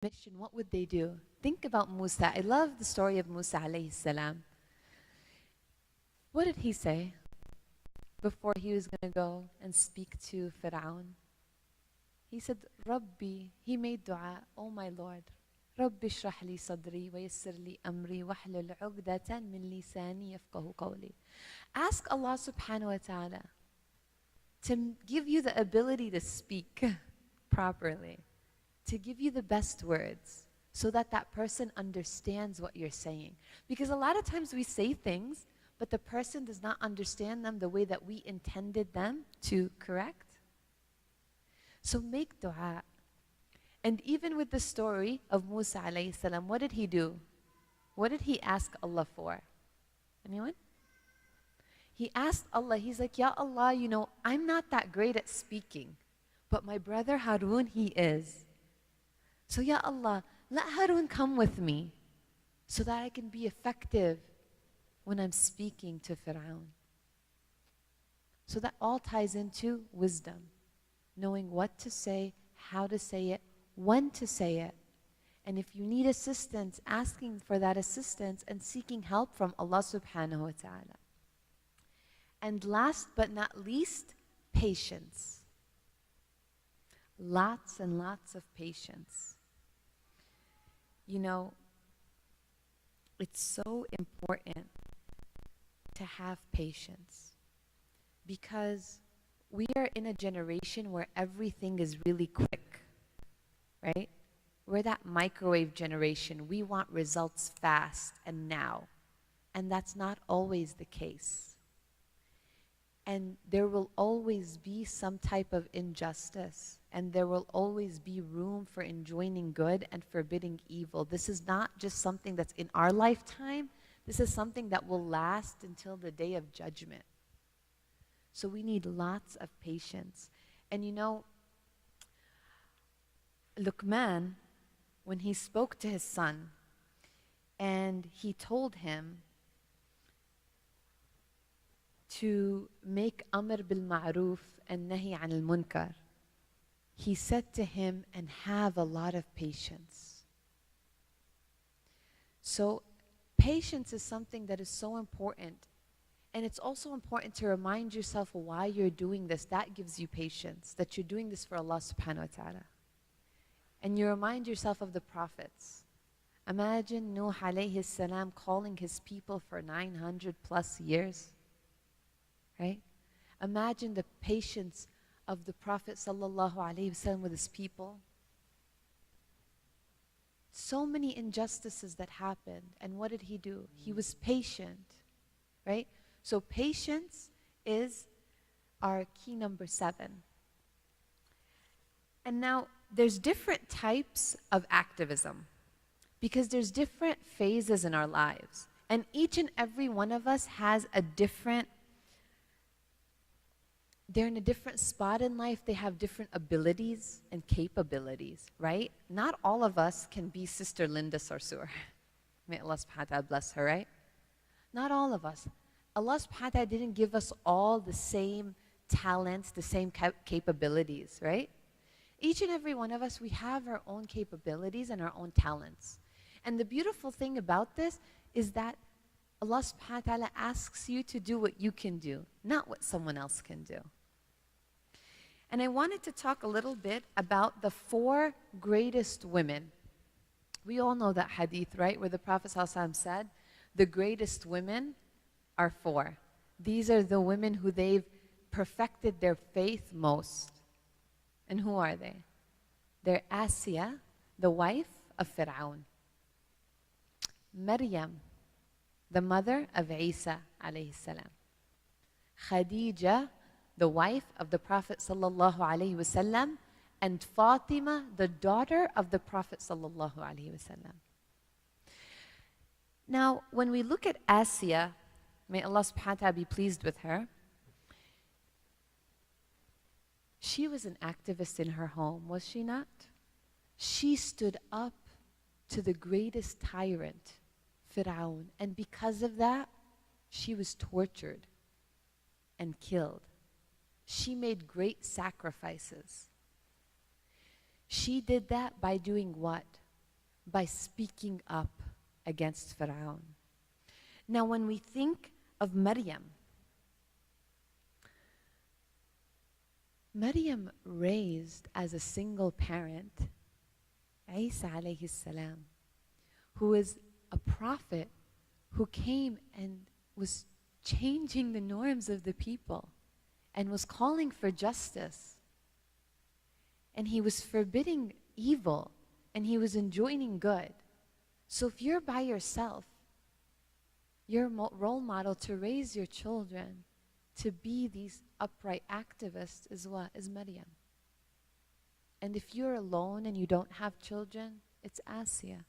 mission, what would they do? Think about Musa. I love the story of Musa alayhi salam. What did he say before he was going to go and speak to Fir'aun? He said, Rabbi, he made dua, oh my Lord, Rabbi shrah li sadri wa yassir li amri wa hlul 'uqdatan min lisani yafqahu qawli. Ask Allah subhanahu wa ta'ala to give you the ability to speak properly, to give you the best words, so that that person understands what you're saying. Because a lot of times we say things, but the person does not understand them the way that we intended them to correct. So make dua. And even with the story of Musa alayhi salam, what did he do? What did he ask Allah for? Anyone? He asked Allah, he's like, Ya Allah, you know, I'm not that great at speaking, but my brother Harun, he is. So Ya Allah, let Harun come with me so that I can be effective when I'm speaking to Fir'aun. So that all ties into wisdom, knowing what to say, how to say it, when to say it. And if you need assistance, asking for that assistance and seeking help from Allah subhanahu wa ta'ala. And last but not least, patience. Lots and lots of patience. You know, it's so important to have patience because we are in a generation where everything is really quick, right? We're that microwave generation. We want results fast and now. And that's not always the case. And there will always be some type of injustice, and there will always be room for enjoining good and forbidding evil. This is not just something that's in our lifetime. This is something that will last until the day of judgment. So we need lots of patience. And you know, Luqman, when he spoke to his son, and he told him to make amr bil ma'roof and nahi an al munkar, he said to him, and have a lot of patience. So patience is something that is so important. And it's also important to remind yourself why you're doing this. That gives you patience, that you're doing this for Allah subhanahu wa ta'ala. And you remind yourself of the prophets. Imagine Nuh alayhi salam calling his people for 900 plus years. Right? Imagine the patience of the Prophet sallallahu alaihi wasallam with his people. So many injustices that happened, and what did he do? He was patient, right? So patience is our key number 7. And now there's different types of activism because there's different phases in our lives, and each and every one of us has a different, they're in a different spot in life. They have different abilities and capabilities, right? Not all of us can be Sister Linda Sarsour. May Allah subhanahu wa ta'ala bless her, right? Not all of us. Allah subhanahu wa ta'ala didn't give us all the same talents, the same capabilities, right? Each and every one of us, we have our own capabilities and our own talents. And the beautiful thing about this is that Allah subhanahu wa ta'ala asks you to do what you can do, not what someone else can do. And I wanted to talk a little bit about the 4 greatest women. We all know that hadith, right? Where the Prophet ﷺ said, the greatest women are 4. These are the women who they've perfected their faith most. And who are they? They're Asiya, the wife of Fir'aun. Maryam, the mother of Isa alayhi salam. Khadija, the wife of the Prophet sallallahu alaihi wasallam, and Fatima, the daughter of the Prophet sallallahu alaihi wasallam. Now, when we look at Asiya, may Allah subhanahu wa ta'ala be pleased with her, she was an activist in her home, was she not? She stood up to the greatest tyrant, Fir'aun, and because of that, she was tortured and killed. She made great sacrifices. She did that by doing what? by speaking up against Fir'aun. Now, when we think of Maryam raised as a single parent Isa alayhi salam, who is a prophet who came and was changing the norms of the people and was calling for justice. And he was forbidding evil and he was enjoining good. So if you're by yourself, your role model to raise your children to be these upright activists is what? Is Maryam. And if you're alone and you don't have children, it's Asiya,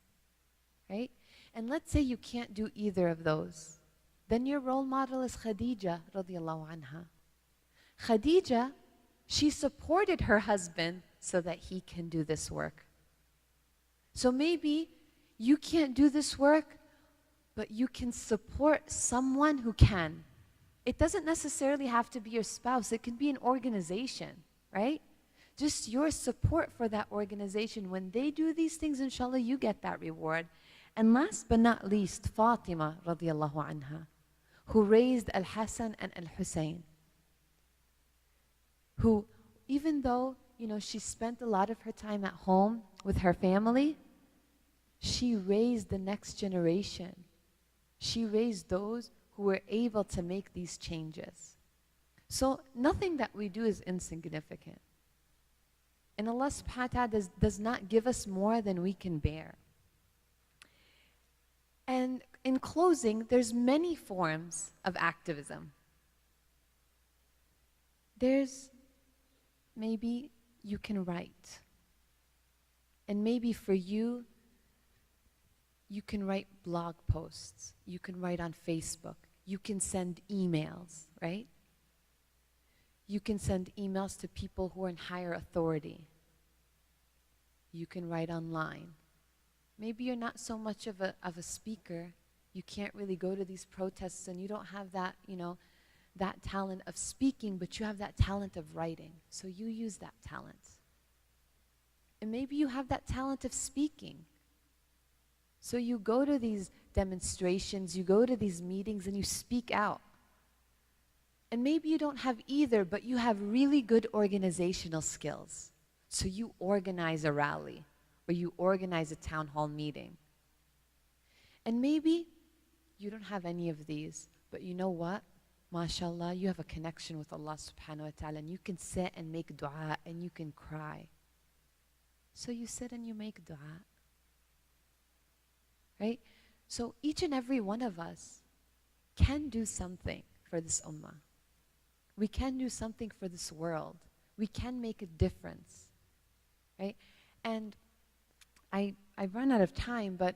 right? And let's say you can't do either of those. Then your role model is Khadija radiallahu anha. Khadija, she supported her husband so that he can do this work. So maybe you can't do this work, but you can support someone who can. It doesn't necessarily have to be your spouse. It can be an organization, right? Just your support for that organization. When they do these things, inshallah, you get that reward. And last but not least, Fatima radiallahu anha, who raised Al-Hasan and Al-Hussein, who, even though, she spent a lot of her time at home with her family, she raised the next generation. She raised those who were able to make these changes. So nothing that we do is insignificant. And Allah subhanahu wa ta'ala does not give us more than we can bear. And in closing, there's many forms of activism. There's maybe you can write. And maybe for you, you can write blog posts. You can write on Facebook. You can send emails, right? You can send emails to people who are in higher authority. You can write online. Maybe you're not so much of a speaker. You can't really go to these protests and you don't have that, that talent of speaking, but you have that talent of writing. So you use that talent. And maybe you have that talent of speaking. So you go to these demonstrations, you go to these meetings and you speak out. And maybe you don't have either, but you have really good organizational skills. So you organize a rally or you organize a town hall meeting. And maybe you don't have any of these, but you know what? MashaAllah, you have a connection with Allah subhanahu wa ta'ala and you can sit and make dua and you can cry. So you sit and you make dua. Right? So each and every one of us can do something for this ummah. We can do something for this world. We can make a difference. Right? And I've run out of time, but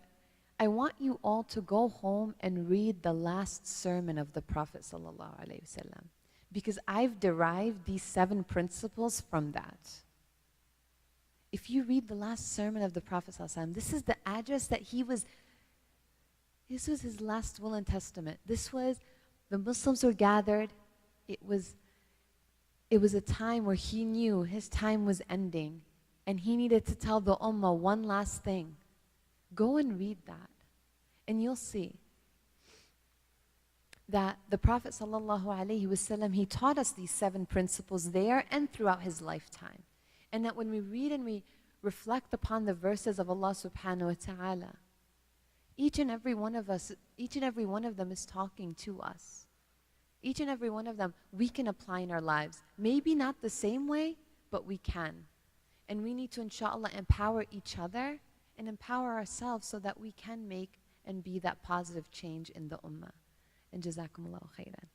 I want you all to go home and read the last sermon of the Prophet sallallahu alaihi wasallam, because I've derived these 7 principles from that. If you read the last sermon of the Prophet sallallahu alaihi wasallam, this is the address that this was his last will and testament. This was, the Muslims were gathered. It was a time where he knew his time was ending and he needed to tell the ummah one last thing. Go and read that and you'll see that the Prophet sallallahu alaihi wasallam, he taught us these 7 principles there and throughout his lifetime. And that when we read and we reflect upon the verses of Allah subhanahu wa ta'ala, each and every one of them is talking to us. Each and every one of them we can apply in our lives. Maybe not the same way, but we can. And we need to, inshallah, empower each other and empower ourselves so that we can make and be that positive change in the ummah. And jazakumullahu khairan.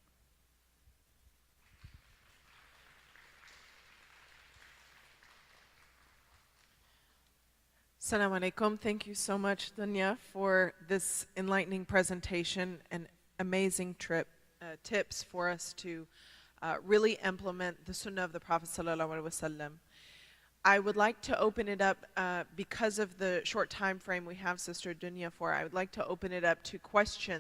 Assalamu alaikum. Thank you so much, Dunya, for this enlightening presentation and amazing tips for us to really implement the sunnah of the Prophet sallallahu alaihi wasallam. I would like to open it up, because of the short time frame we have Sister Dunya for, I would like to open it up to questions.